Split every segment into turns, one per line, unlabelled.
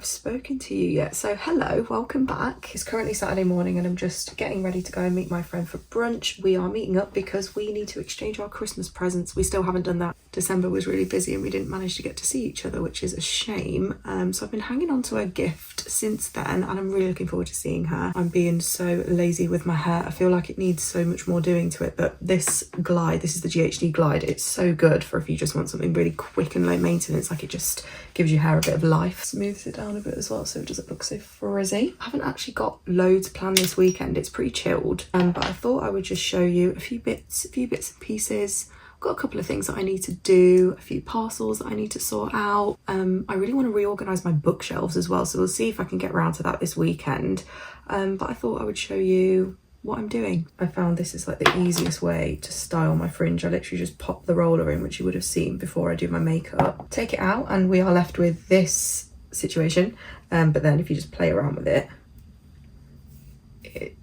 Spoken to you yet, so hello, welcome back. It's currently Saturday morning and I'm just getting ready to go and meet my friend for brunch. We are meeting up because we need to exchange our Christmas presents. We still haven't done that. December was really busy and we didn't manage to get to see each other, which is a shame. So I've been hanging on to her gift since then and I'm really looking forward to seeing her. I'm being so lazy with my hair. I feel like it needs so much more doing to it, but this glide, this is the GHD glide, it's so good for if you just want something really quick and low maintenance. Like, it just gives your hair a bit of life, smooths it down a bit as well so it doesn't look so frizzy. I haven't actually got loads planned this weekend. It's pretty chilled, but I thought I would just show you a few bits and pieces. I've got a couple of things that I need to do, a few parcels that I need to sort out. I really want to reorganize my bookshelves as well, so we'll see if I can get around to that this weekend. But I thought I would show you what I'm doing. I found this is like the easiest way to style my fringe. I literally just pop the roller in, which you would have seen before I do my makeup, take it out, and we are left with this situation. But then if you just play around with it, it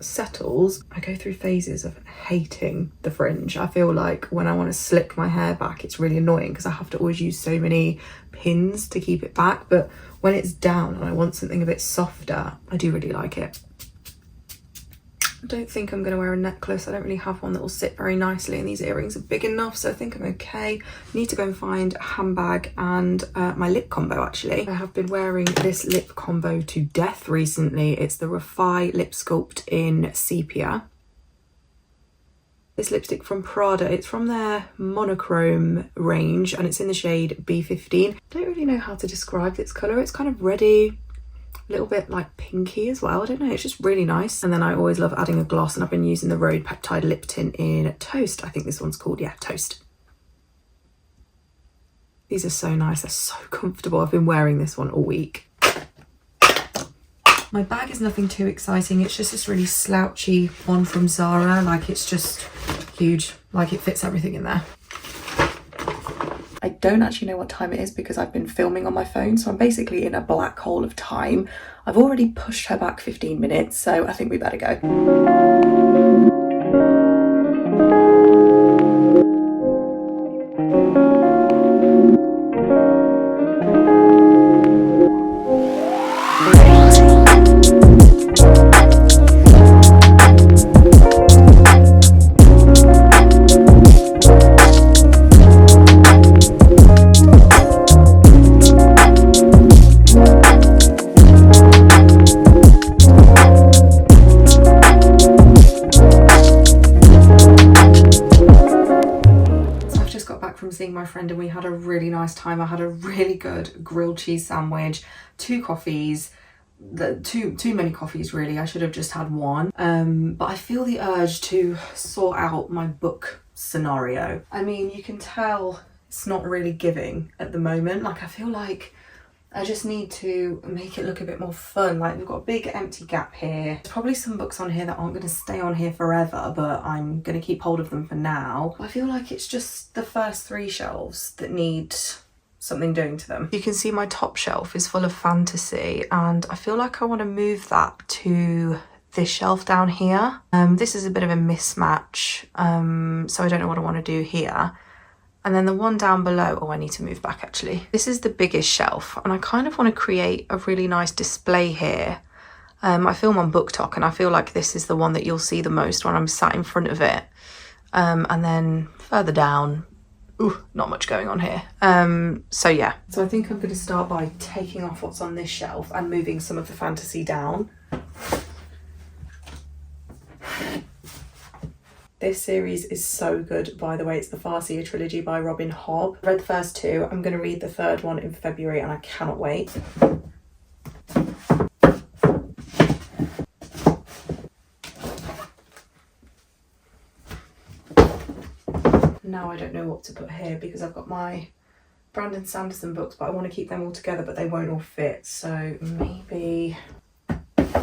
settles. I go through phases of hating the fringe. I feel like when I want to slick my hair back, it's really annoying because I have to always use so many pins to keep it back. But when it's down and I want something a bit softer, I do really like it. I don't think I'm going to wear a necklace. I don't really have one that will sit very nicely, and these earrings are big enough, so I think I'm okay. Need to go and find a handbag and my lip combo. Actually, I have been wearing this lip combo to death recently. It's the Refi Lip Sculpt in Sepia. This lipstick from Prada, it's from their monochrome range and it's in the shade B15. I don't really know how to describe its colour. It's kind of reddy, a little bit like pinky as well. I don't know, it's just really nice. And then I always love adding a gloss, and I've been using the Rhode Peptide lip tint in Toast. I think this one's called, yeah, Toast. These are so nice, they're so comfortable. I've been wearing this one all week. My bag is nothing too exciting. It's just this really slouchy one from Zara. Like, it's just huge, like it fits everything in there. I don't actually know what time it is because I've been filming on my phone, so I'm basically in a black hole of time. I've already pushed her back 15 minutes, so I think we better go. My friend and we had a really nice time. I had a really good grilled cheese sandwich, 2 coffees, too many coffees really. I should have just had one. But I feel the urge to sort out my book scenario. I mean, you can tell it's not really giving at the moment. Like, I feel like I just need to make it look a bit more fun. Like, we've got a big empty gap here. There's probably some books on here that aren't going to stay on here forever, but I'm going to keep hold of them for now. I feel like it's just the first 3 shelves that need something doing to them. You can see my top shelf is full of fantasy, and I feel like I want to move that to this shelf down here. This is a bit of a mismatch, so I don't know what I want to do here. And then the one down below, oh, I need to move back actually. This is the biggest shelf and I kind of want to create a really nice display here. I film on BookTok and I feel like this is the one that you'll see the most when I'm sat in front of it. And then further down, ooh, not much going on here. So yeah. So I think I'm going to start by taking off what's on this shelf and moving some of the fantasy down. This series is so good, by the way. It's the Farseer trilogy by Robin Hobb. I read the first two. I'm going to read the third one in February and I cannot wait. Now I don't know what to put here because I've got my Brandon Sanderson books, but I want to keep them all together, but they won't all fit. So maybe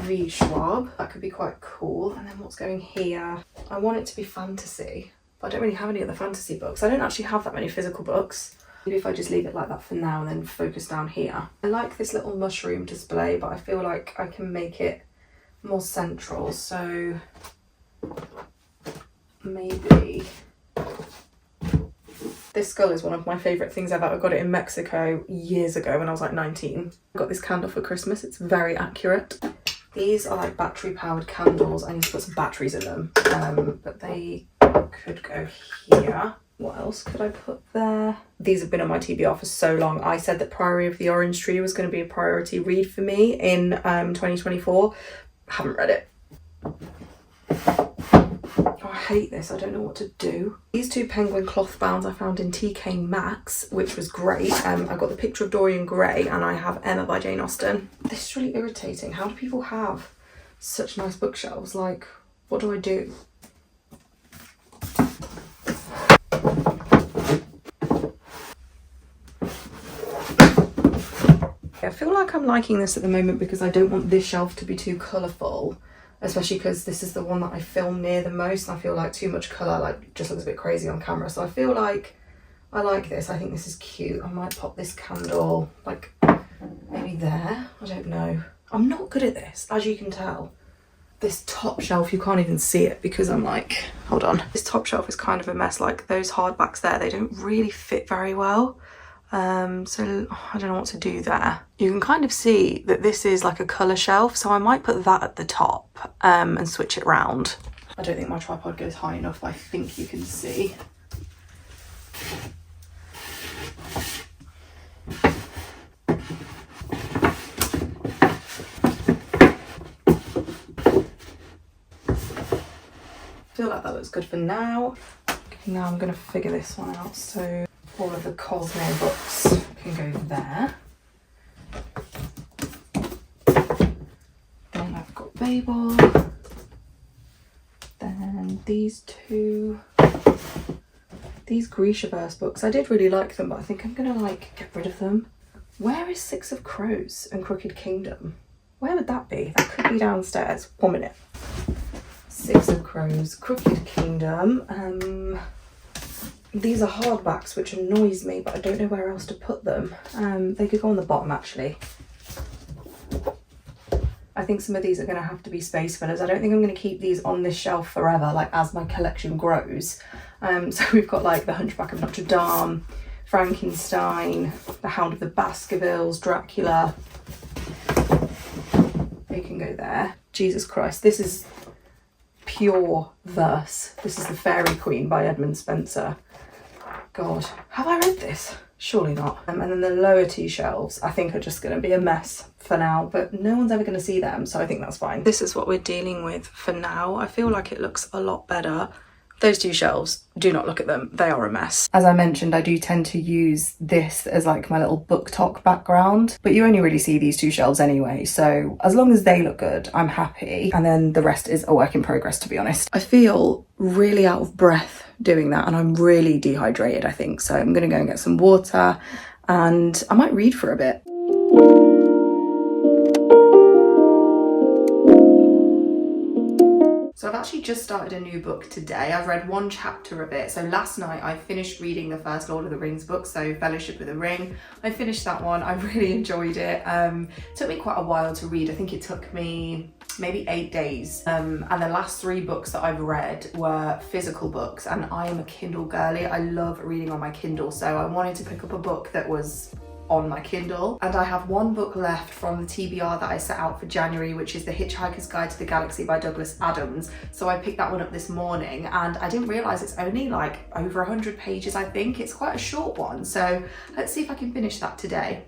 Reed Schwab. That could be quite cool. And then what's going here? I want it to be fantasy, but I don't really have any other fantasy books. I don't actually have that many physical books. Maybe if I just leave it like that for now and then focus down here. I like this little mushroom display, but I feel like I can make it more central. So maybe this skull is one of my favourite things ever. I got it in Mexico years ago when I was like 19. I got this candle for Christmas. It's very accurate. These are like battery powered candles. I need to put some batteries in them, but they could go here. What else could I put there? These have been on my TBR for so long. I said that Priory of the Orange Tree was going to be a priority read for me in 2024. Haven't read it. Oh, I hate this. I don't know what to do. These two penguin cloth bounds I found in TK Maxx, which was great. I got the Picture of Dorian Gray and I have Emma by Jane Austen. This is really irritating. How do people have such nice bookshelves? Like, what do I do? I feel like I'm liking this at the moment because I don't want this shelf to be too colourful, especially because this is the one that I film near the most and I feel like too much colour like just looks a bit crazy on camera. So I feel like I like this. I think this is cute. I might pop this candle like maybe there. I don't know. I'm not good at this, as you can tell. This top shelf, you can't even see it because I'm like, hold on. This top shelf is kind of a mess. Like those hardbacks there, they don't really fit very well. So I don't know what to do there. You can kind of see that this is like a colour shelf, so I might put that at the top and switch it round. I don't think my tripod goes high enough, but I think you can see. I feel like that looks good for now. Okay, now I'm going to figure this one out. So all of the Cosmo books can go there. Then I've got Babel. Then these two. These Grishaverse books, I did really like them, but I think I'm gonna like get rid of them. Where is Six of Crows and Crooked Kingdom? Where would that be? That could be downstairs. 1 minute. Six of Crows, Crooked Kingdom. These are hardbacks, which annoys me, but I don't know where else to put them. They could go on the bottom, actually. I think some of these are going to have to be space fillers. I don't think I'm going to keep these on this shelf forever, like as my collection grows. So we've got like The Hunchback of Notre Dame, Frankenstein, The Hound of the Baskervilles, Dracula. They can go there. Jesus Christ, this is pure verse. This is The Fairy Queen by Edmund Spenser. God, have I read this? Surely not. And then the lower two shelves, I think are just going to be a mess for now, but no one's ever going to see them, so I think that's fine. This is what we're dealing with for now. I feel like it looks a lot better. Those two shelves, do not look at them. They are a mess. As I mentioned, I do tend to use this as like my little book talk background, but you only really see these two shelves anyway. So as long as they look good, I'm happy. And then the rest is a work in progress, to be honest. I feel really out of breath doing that and I'm really dehydrated, I think. So I'm gonna go and get some water and I might read for a bit. So I've actually just started a new book today. I've read one chapter of it. So last night I finished reading the first Lord of the Rings book, so Fellowship of the Ring. I finished that one. I really enjoyed it. It took me quite a while to read. I think it took me maybe 8 days. And the last 3 books that I've read were physical books, and I am a Kindle girly. I love reading on my Kindle, so I wanted to pick up a book that was on my Kindle. And I have one book left from the TBR that I set out for January, which is The Hitchhiker's Guide to the Galaxy by Douglas Adams. So I picked that one up this morning and I didn't realise it's only like over 100 pages, I think. It's quite a short one. So let's see if I can finish that today.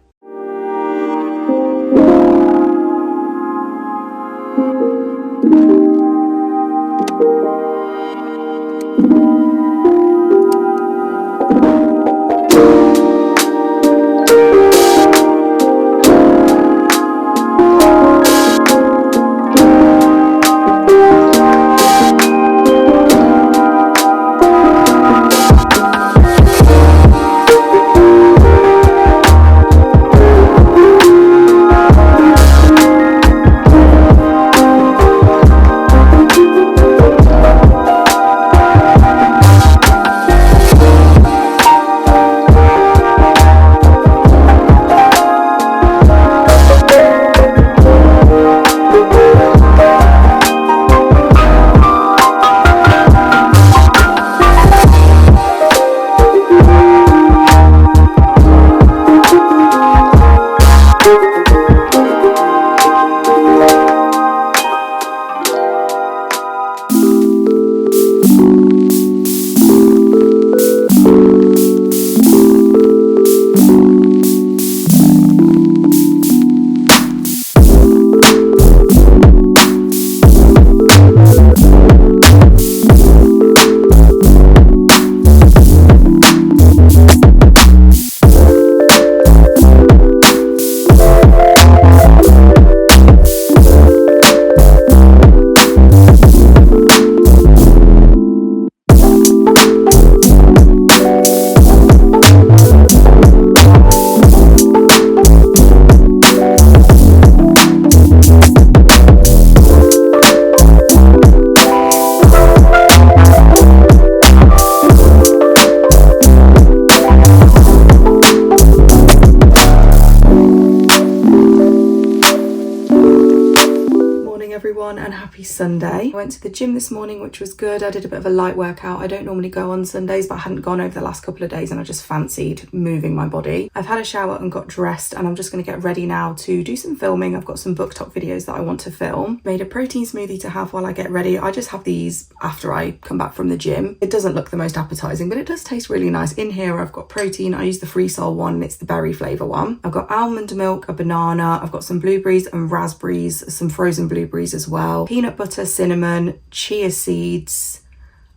everyone, and happy Sunday. I went to the gym this morning, which was good. I did a bit of a light workout. I don't normally go on Sundays, but I hadn't gone over the last couple of days and I just fancied moving my body. I've had a shower and got dressed, and I'm just going to get ready now to do some filming. I've got some booktop videos that I want to film. Made a protein smoothie to have while I get ready. I just have these after I come back from the gym. It doesn't look the most appetizing, but it does taste really nice. In here I've got protein. I use the Free Sol one, it's the berry flavour one. I've got almond milk, a banana, I've got some blueberries and raspberries, some frozen blueberries as well, peanut butter, cinnamon, chia seeds,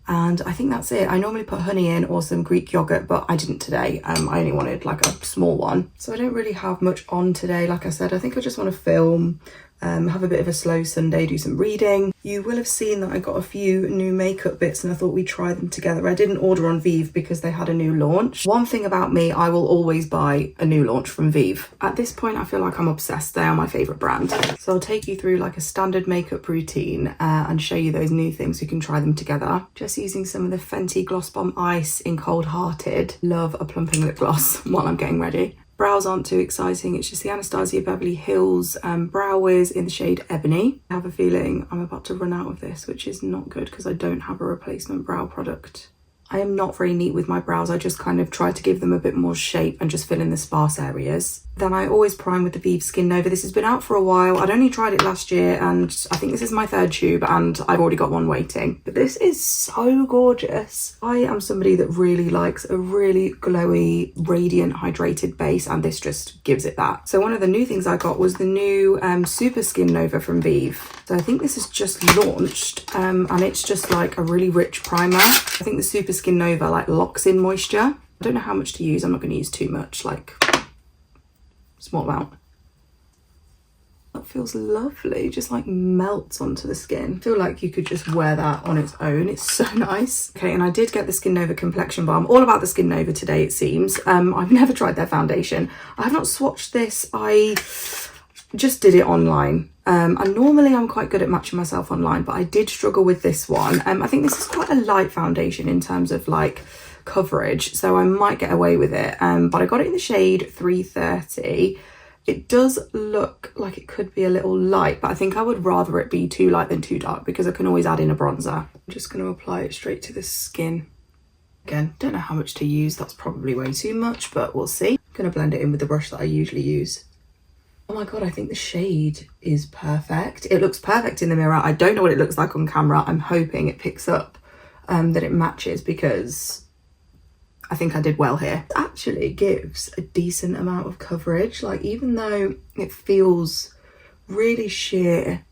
and I think that's it. I normally put honey in or some Greek yogurt, but I didn't today. I only wanted like a small one. So I don't really have much on today. Like I said, I think I just want to film, have a bit of a slow Sunday, do some reading. You will have seen that I got a few new makeup bits and I thought we'd try them together. I didn't order on Vive because they had a new launch. One thing about me, I will always buy a new launch from Vive. At this point, I feel like I'm obsessed. They are my favourite brand. So I'll take you through like a standard makeup routine and show you those new things. You can try them together. Just using some of the Fenty Gloss Bomb Ice in Cold Hearted. Love a plumping lip gloss while I'm getting ready. Brows aren't too exciting, it's just the Anastasia Beverly Hills Brow Wiz in the shade Ebony. I have a feeling I'm about to run out of this, which is not good because I don't have a replacement brow product. I am not very neat with my brows. I just kind of try to give them a bit more shape and just fill in the sparse areas. Then I always prime with the Vive Skin Nova. This has been out for a while. I'd only tried it last year and I think this is my third tube and I've already got one waiting. But this is so gorgeous. I am somebody that really likes a really glowy, radiant, hydrated base, and this just gives it that. So one of the new things I got was the new Super Skin Nova from Vive. So I think this is just launched and it's just like a really rich primer. I think the Super Skin Nova like locks in moisture. I don't know how much to use. I'm not going to use too much, like small amount. That feels lovely, just like melts onto the skin. I feel like you could just wear that on its own. It's so nice. Okay, and I did get the Skin Nova Complexion Balm. All about the Skin Nova today, it seems. I've never tried their foundation. I have not swatched this. I just did it online. And normally I'm quite good at matching myself online, but I did struggle with this one. I think this is quite a light foundation in terms of like coverage, so I might get away with it. But I got it in the shade 330. It does look like it could be a little light, but I think I would rather it be too light than too dark because I can always add in a bronzer. I'm just going to apply it straight to the skin. Again, don't know how much to use. That's probably way too much, but we'll see. I'm going to blend it in with the brush that I usually use. Oh my god, I think the shade is perfect. It looks perfect in the mirror. I don't know what it looks like on camera. I'm hoping it picks up that it matches because I think I did well here. It actually gives a decent amount of coverage. Like, even though it feels really sheer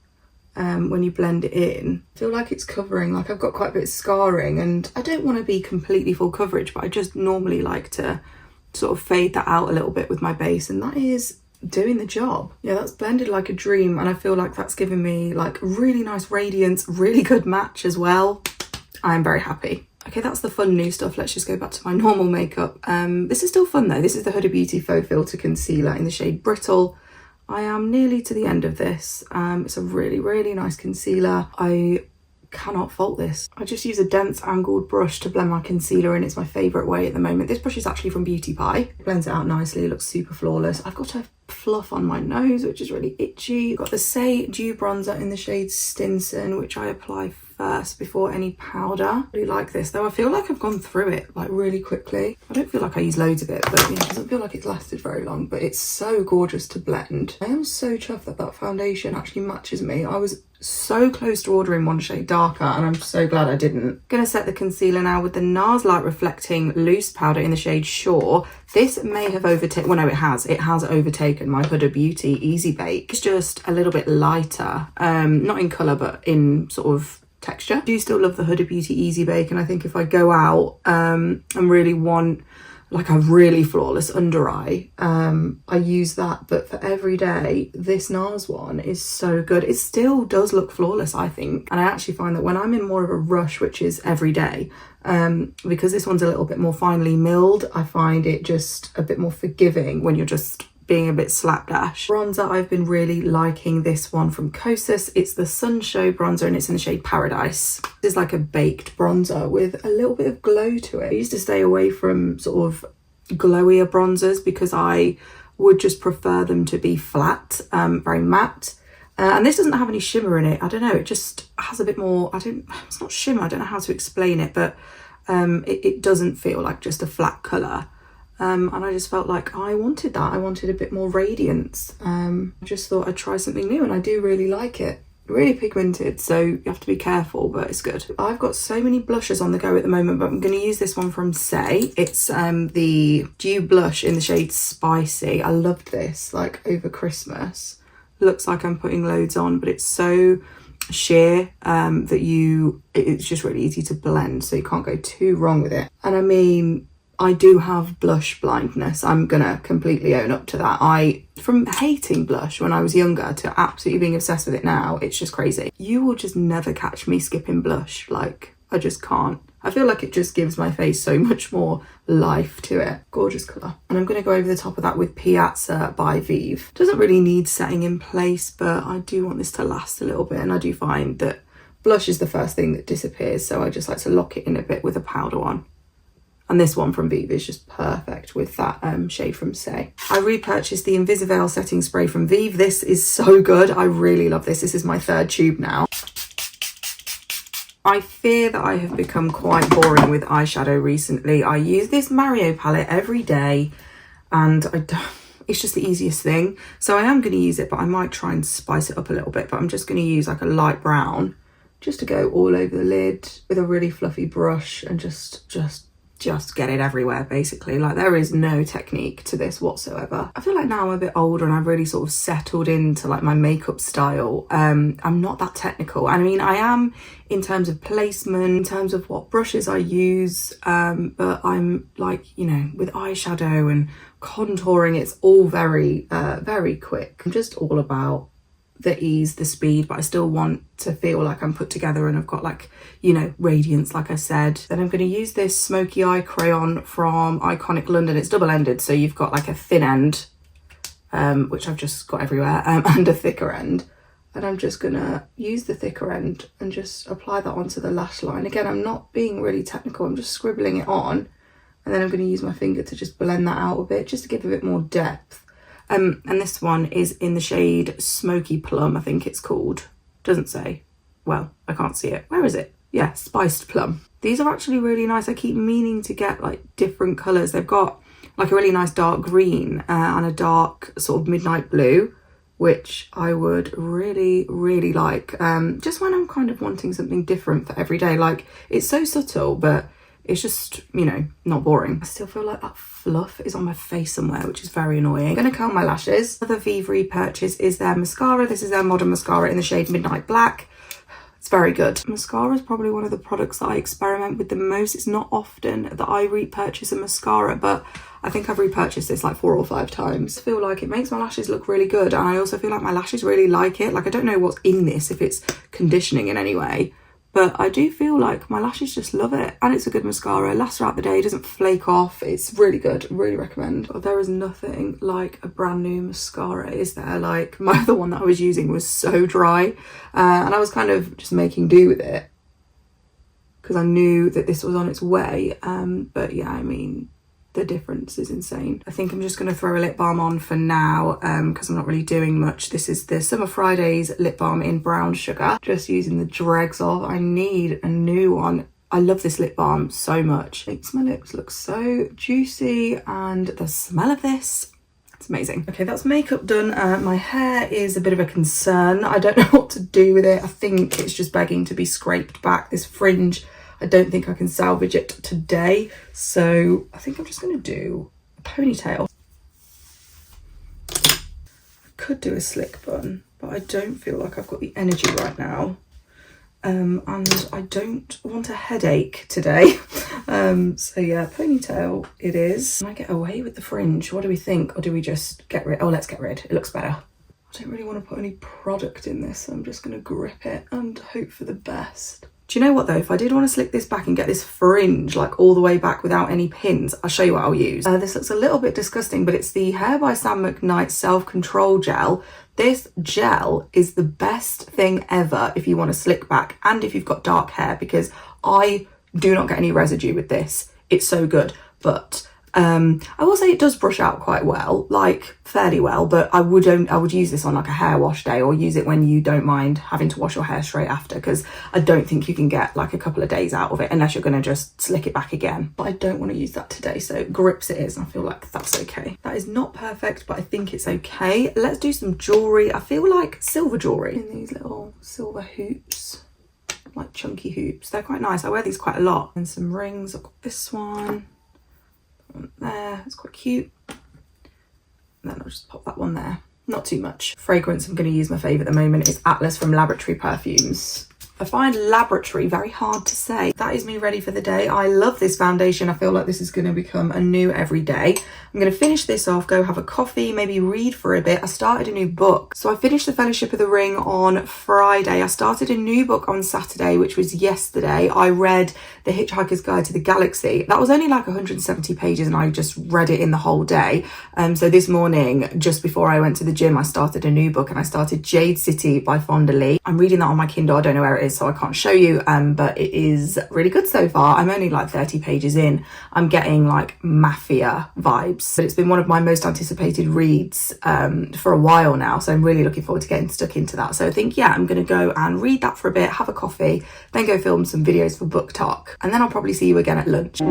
when you blend it in, I feel like it's covering. Like, I've got quite a bit of scarring and I don't want to be completely full coverage, but I just normally like to sort of fade that out a little bit with my base, and that is doing the job. Yeah, that's blended like a dream, and I feel like that's given me like really nice radiance, really good match as well. I'm very happy. Okay, that's the fun new stuff. Let's just go back to my normal makeup. This is still fun though. This is the Huda Beauty Faux Filter Concealer in the shade Brittle. I am nearly to the end of this. It's a really, really nice concealer. I cannot fault this. I just use a dense angled brush to blend my concealer in. It's my favourite way at the moment. This brush is actually from Beauty Pie. It blends it out nicely, it looks super flawless. I've got a fluff on my nose, which is really itchy. I've got the Say Dew Bronzer in the shade Stinson, which I apply first before any powder. I really like this, though I feel like I've gone through it like really quickly. I don't feel like I use loads of it, but it doesn't feel like it's lasted very long, but it's so gorgeous to blend. I am so chuffed that that foundation actually matches me. I was so close to ordering one shade darker and I'm so glad I didn't. Gonna set the concealer now with the NARS Light Reflecting Loose Powder in the shade Shore. This may have overtaken, well no, it has overtaken my Huda Beauty Easy Bake. It's just a little bit lighter, not in colour but in sort of texture. I do still love the Huda Beauty Easy Bake, and I think if I go out and really want like a really flawless under eye, I use that, but for every day this NARS one is so good. It still does look flawless, I think, and I actually find that when I'm in more of a rush, which is every day, because this one's a little bit more finely milled, I find it just a bit more forgiving when you're just being a bit slapdash. Bronzer, I've been really liking this one from Kosas. It's the Sun Show bronzer and it's in the shade Paradise. This is like a baked bronzer with a little bit of glow to it. I used to stay away from sort of glowier bronzers because I would just prefer them to be flat, very matte. And this doesn't have any shimmer in it. I don't know, it just has a bit more, it's not shimmer, I don't know how to explain it, but it doesn't feel like just a flat colour. And I just felt like I wanted that. I wanted a bit more radiance. I just thought I'd try something new, and I do really like it. Really pigmented, so you have to be careful, but it's good. I've got so many blushes on the go at the moment, but I'm going to use this one from Say. It's the Dew blush in the shade Spicy. I loved this, like, over Christmas. Looks like I'm putting loads on, but it's so sheer that it's just really easy to blend, so you can't go too wrong with it. And I mean, I do have blush blindness. I'm gonna completely own up to that. From hating blush when I was younger to absolutely being obsessed with it now, it's just crazy. You will just never catch me skipping blush. Like, I just can't. I feel like it just gives my face so much more life to it. Gorgeous colour. And I'm going to go over the top of that with Piazza by Vive. Doesn't really need setting in place, but I do want this to last a little bit, and I do find that blush is the first thing that disappears, so I just like to lock it in a bit with a powder one. And this one from Vive is just perfect with that shade from Say. I repurchased the Invisiveil setting spray from Vive. This is so good. I really love this. This is my 3rd tube now. I fear that I have become quite boring with eyeshadow recently. I use this Mario palette every day, and it's just the easiest thing. So I am going to use it, but I might try and spice it up a little bit. But I'm just going to use like a light brown just to go all over the lid with a really fluffy brush and just get it everywhere, basically. Like, there is no technique to this whatsoever. I feel like now I'm a bit older and I've really sort of settled into like my makeup style. I'm not that technical. I mean, I am in terms of placement, in terms of what brushes I use, but I'm like, you know, with eyeshadow and contouring, it's all very, very quick. I'm just all about the ease, the speed, but I still want to feel like I'm put together and I've got, like, you know, radiance, like I said. Then I'm going to use this smoky eye crayon from Iconic London. It's double-ended, so you've got like a thin end, which I've just got everywhere, and a thicker end. And I'm just going to use the thicker end and just apply that onto the lash line. Again, I'm not being really technical, I'm just scribbling it on, and then I'm going to use my finger to just blend that out a bit, just to give a bit more depth. And this one is in the shade Smoky Plum, I think it's called. Doesn't say. Well, I can't see it. Where is it? Yeah, Spiced Plum. These are actually really nice. I keep meaning to get like different colours. They've got like a really nice dark green and a dark sort of midnight blue, which I would really, really like. Just when I'm kind of wanting something different for every day. Like, it's so subtle, but it's just, you know, not boring. I still feel like that fluff is on my face somewhere, which is very annoying. I'm gonna curl my lashes. Another Vive repurchase is their mascara. This is their Modern Mascara in the shade Midnight Black. It's very good. Mascara is probably one of the products that I experiment with the most. It's not often that I repurchase a mascara, but I think I've repurchased this like 4 or 5 times. I feel like it makes my lashes look really good, and I also feel like my lashes really like it. Like, I don't know what's in this, if it's conditioning in any way, but I do feel like my lashes just love it. And it's a good mascara, it lasts throughout the day, doesn't flake off. It's really good, really recommend. But there is nothing like a brand new mascara, is there? Like, my other one that I was using was so dry, and I was kind of just making do with it because I knew that this was on its way. But yeah, I mean, the difference is insane. I think I'm just going to throw a lip balm on for now because I'm not really doing much. This is the Summer Fridays lip balm in Brown Sugar. Just using the dregs off. I need a new one. I love this lip balm so much. It makes my lips look so juicy, and the smell of this, it's amazing. Okay, that's makeup done. My hair is a bit of a concern. I don't know what to do with it. I think it's just begging to be scraped back. This fringe, I don't think I can salvage it today, so I think I'm just going to do a ponytail. I could do a slick bun, but I don't feel like I've got the energy right now, and I don't want a headache today. So yeah, ponytail it is. Can I get away with the fringe? What do we think? Or do we just get rid? Oh, let's get rid. It looks better. I don't really want to put any product in this, so I'm just going to grip it and hope for the best. Do you know what though, if I did want to slick this back and get this fringe like all the way back without any pins, I'll show you what I'll use. This looks a little bit disgusting, but it's the Hair by Sam McKnight Self-Control Gel. This gel is the best thing ever if you want to slick back and if you've got dark hair, because I do not get any residue with this. It's so good, but I will say it does brush out quite well, like fairly well, but I would use this on like a hair wash day, or use it when you don't mind having to wash your hair straight after, because I don't think you can get like a couple of days out of it unless you're going to just slick it back again. But I don't want to use that today, so grips it is, and I feel like that's okay. That is not perfect, but I think it's okay. Let's do some jewellery. I feel like silver jewellery in these little silver hoops, like chunky hoops. They're quite nice. I wear these quite a lot. And some rings. I've got this one there, it's quite cute. And then I'll just pop that one there. Not too much. Fragrance I'm going to use, my favourite at the moment is Atlas from Laboratory Perfumes. I find Laboratory very hard to say. That is me ready for the day. I love this foundation. I feel like this is going to become a new everyday. I'm going to finish this off, go have a coffee, maybe read for a bit. I started a new book. So I finished The Fellowship of the Ring on Friday. I started a new book on Saturday, which was yesterday. I read The Hitchhiker's Guide to the Galaxy. That was only like 170 pages and I just read it in the whole day. So this morning, just before I went to the gym, I started a new book and I started Jade City by Fonda Lee. I'm reading that on my Kindle. I don't know where it is, so I can't show you, but it is really good so far. I'm only like 30 pages in. I'm getting like mafia vibes, but it's been one of my most anticipated reads for a while now, so I'm really looking forward to getting stuck into that. So I think, yeah, I'm gonna go and read that for a bit, have a coffee, then go film some videos for Book Talk, and then I'll probably see you again at lunch.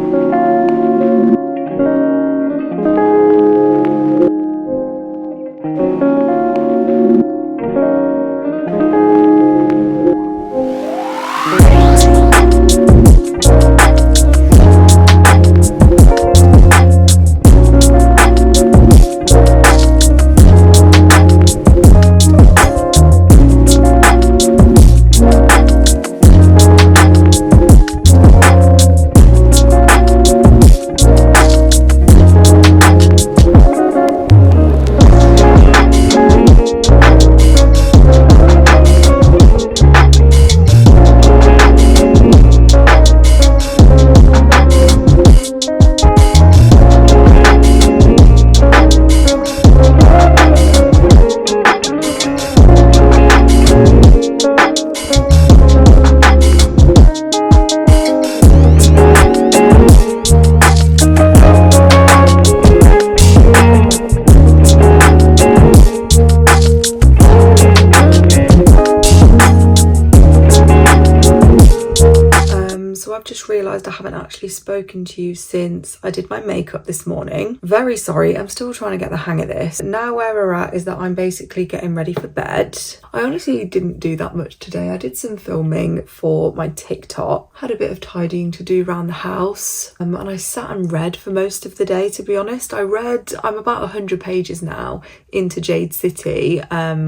Realised I haven't actually spoken to you since I did my makeup this morning. Very sorry, I'm still trying to get the hang of this. Now where we're at is that I'm basically getting ready for bed. I honestly didn't do that much today. I did some filming for my TikTok, had a bit of tidying to do around the house, and I sat and read for most of the day, to be honest. I'm about 100 pages now into Jade City,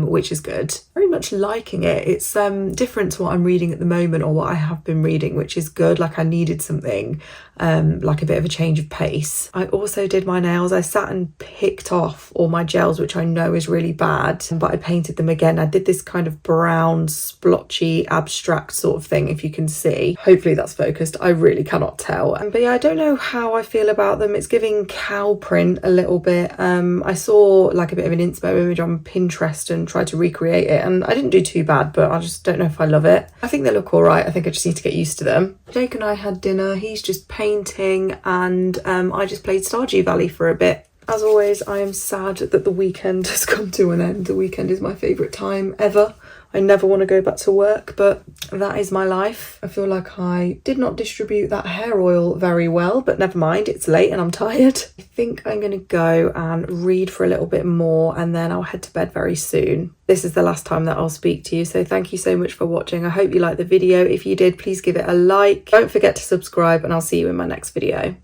which is good. Very much liking it. It's different to what I'm reading at the moment, or what I have been reading, which is good. Like I needed something like a bit of a change of pace. I also did my nails. I sat and picked off all my gels, which I know is really bad, but I painted them again. I did this kind of brown splotchy abstract sort of thing, if you can see. Hopefully that's focused. I really cannot tell. But yeah, I don't know how I feel about them. It's giving cow print a little bit. I saw like a bit of an inspo image on Pinterest and tried to recreate it, and I didn't do too bad, but I just don't know if I love it. I think they look all right. I think I just need to get used to them. Jake and I had dinner. He's just painting, and I just played Stardew Valley for a bit. As always, I am sad that the weekend has come to an end. The weekend is my favourite time ever. I never want to go back to work, but that is my life. I feel like I did not distribute that hair oil very well, but never mind, it's late and I'm tired. I think I'm going to go and read for a little bit more, and then I'll head to bed very soon. This is the last time that I'll speak to you, so thank you so much for watching. I hope you liked the video. If you did, please give it a like. Don't forget to subscribe, and I'll see you in my next video.